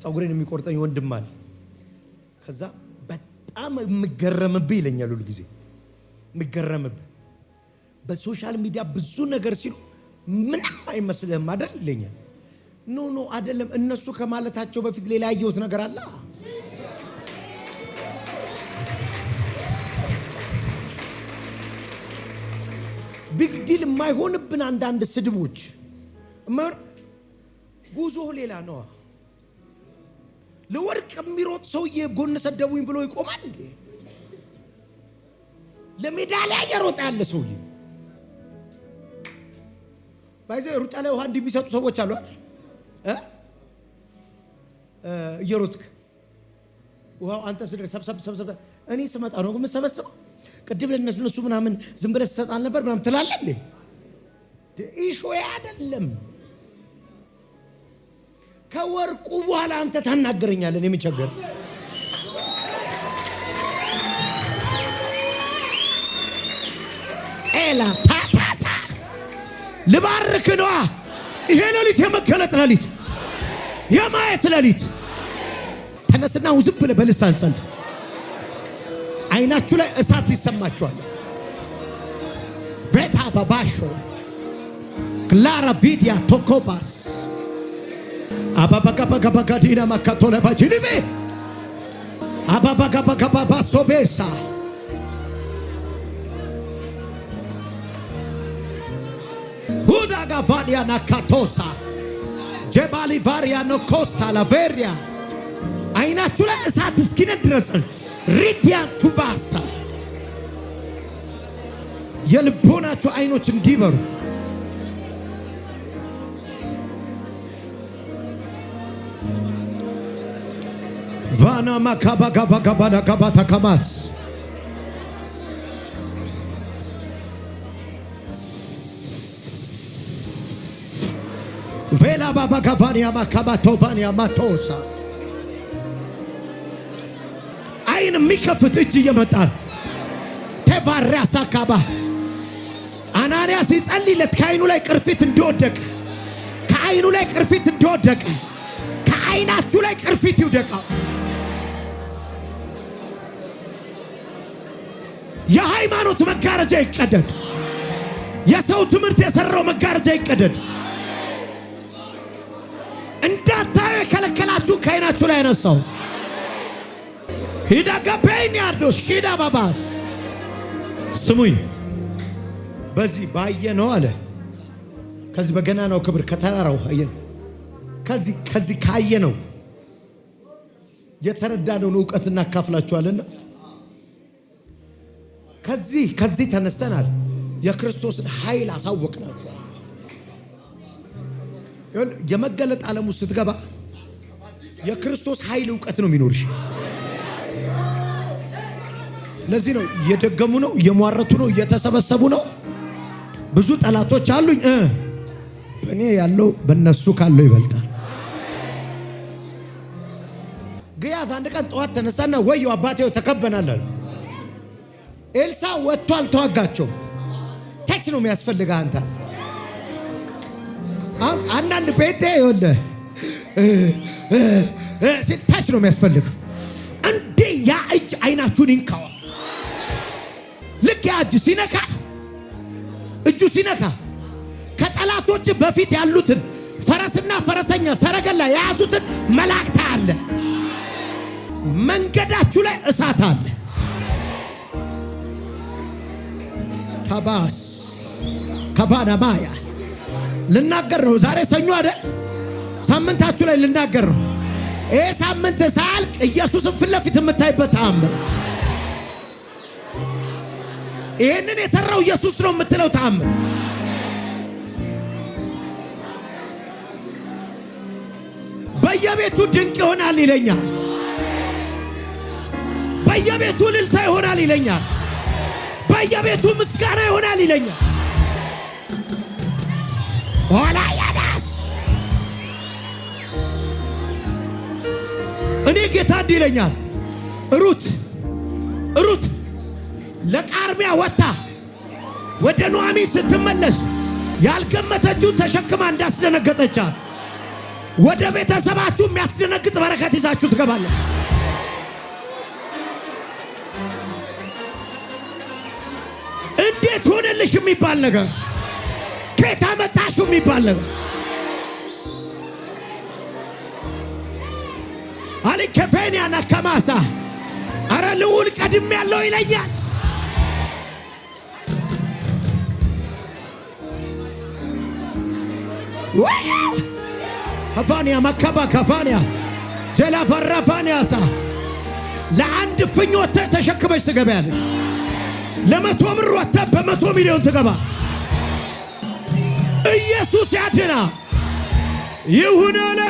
ጸጉሬን የሚቆርጠኝ ወንድም አለ። ከዛ በጣም የምገረምብህ ይለኛል ሁሉ ጊዜ የምገረምብህ በሶሻል ሚዲያ ብዙ ነገር ሲሉ ምንም አይመስልህም አይደል ይለኛል። ኖ አይደለም፣ እነሱ ከማለታቸው በፊት ሌላ ያየሁት ነገር አለ። ቢግ ዲል የማይሆንብን አንዳንድ ስድቦች ጉዞ ሌላ ነው። ለወርቅ የሚሮጥ ሰውዬ ጎን ሰደቡኝ ብሎ ይቆማል እንዴ? ለሜዳሊያ እየሮጠ ያለ ሰውዬ ባይዘ ሩጫ ላይ ውሃ እንደሚሰጡ ሰዎች አሉ አይደል? እየሮጥክ ውሃው አንተ ስድር ሰብሰብ እኔ ስመጣ ነው የምሰበሰበው። ቅድም ለነሱ ምናምን ዝም ብለህ ትሰጣል ነበር ምናምን ትላለህ እንዴ? ኢሹ አይደለም። ከወርቁ በኋላ አንተ ታናገረኛለህ። እኔ ቸገር ኤላ ታታሳ ልባርክ ነው። ይሄ ሌሊት የመገለጥ ሌሊት፣ የማየት ሌሊት። ተነስና ውዝብ ብለህ በልሳን ጸልይ። አይናችሁ ላይ እሳት ይሰማችኋል። ቤታ ባባሾ ክላራ ቪዲያ ቶኮባስ አባባጋባጋባጋዲና ማካቶለ ባጂኒቤ አባባጋባጋባሶቤሳ ሁዳጋቫዲያ ናካቶሳ ጀባሊ ቫሪያ ኖኮስታ ላቬሪያ አይናችሁ ላይ እሳት እስኪነድ ድረስ ሪዲያ ቱባሳ የልቦናችሁ አይኖች እንዲበሩ ቫና ማካባጋባጋባጋባታ ከማስ ቬላ ባባጋቫኒያ ማካባቶቫኒያ ማቶሳ አይን የሚከፍት እጅ እየመጣል ተባሪያ ሳካባ አናንያ ሲጸልይለት ከአይኑ ላይ ቅርፊት እንደወደቀ ከአይኑ ላይ ቅርፊት እንደወደቀ ከአይናችሁ ላይ ቅርፊት ይውደቃ። የሃይማኖት መጋረጃ ይቀደድ። የሰው ትምህርት የሰራው መጋረጃ ይቀደድ። እንዳታዩ የከለከላችሁ ከአይናችሁ ላይ ያነሳው ሂዳ ገበኝ ያርዶሽ ሂዳ ባባስ ስሙኝ። በዚህ ባየነው አለ ከዚህ በገናናው ክብር ከተራራው አየን። ከዚህ ካየነው የተረዳነውን ዕውቀት እናካፍላችኋልና ከዚህ ተነስተናል። የክርስቶስን ኃይል አሳወቅናችሁ። የመገለጥ ዓለም ውስጥ ስትገባ የክርስቶስ ኃይል ዕውቀት ነው የሚኖርሽ። ለዚህ ነው እየደገሙ ነው፣ እየሟረቱ ነው፣ እየተሰበሰቡ ነው። ብዙ ጠላቶች አሉኝ። በእኔ ያለው በእነሱ ካለው ይበልጣል። ግያዝ አንድ ቀን ጠዋት ተነሳና ወዮ አባቴው ተከበናል አለ። ኤልሳ ወጥቶ አልተዋጋቸው። ታች ነው የሚያስፈልግህ አንተ። አንዳንድ ቤቴ ይወለ ታች ነው የሚያስፈልግ። እንዴ ያ እጅ አይናችሁን ይንካው። ልክ ያ እጅ ሲነካ እጁ ሲነካ ከጠላቶች በፊት ያሉትን ፈረስና ፈረሰኛ ሰረገላ የያዙትን መላእክት አለ። መንገዳችሁ ላይ እሳት አለ። ታባስ ከባናማያ ልናገር ነው። ዛሬ ሰኞ አይደል? ሳምንታችሁ ላይ ልናገር ነው። ይሄ ሳምንት ሳልቅ ኢየሱስን ፊት ለፊት የምታይበት ተአምር፣ ይሄንን የሰራው ኢየሱስ ነው የምትለው ተአምር። በየቤቱ ድንቅ ይሆናል ይለኛል። በየቤቱ እልልታ ይሆናል ይለኛል። በየቤቱ ምስጋና ይሆናል ይለኛል። ሆላ ያዳስ እኔ ጌታ እንዲህ ይለኛል። ሩት ለቃርሚያ ወጣ ወደ ኑኃሚን ስትመለስ ያልገመተችውን ተሸክማ እንዳስደነገጠቻት ወደ ቤተሰባችሁ የሚያስደነግጥ በረከት ይዛችሁ ትገባለህ። እንዴት ሆነልሽ የሚባል ነገር፣ ከየት አመጣሽው የሚባል ነገር አሊ ከፌንያ ናከማሳ አረ ልዑል ቀድም ያለው ይለኛል። ከፋንያ መከባ ከፋንያ ጀላ ፈራፋንያሳ ለአንድ ፍኝ ወተህ ተሸክመሽ ትገባያለሽ። ለ100 ብር ወተህ በ100 ሚሊዮን ትገባ። ኢየሱስ ያድና ይሁን።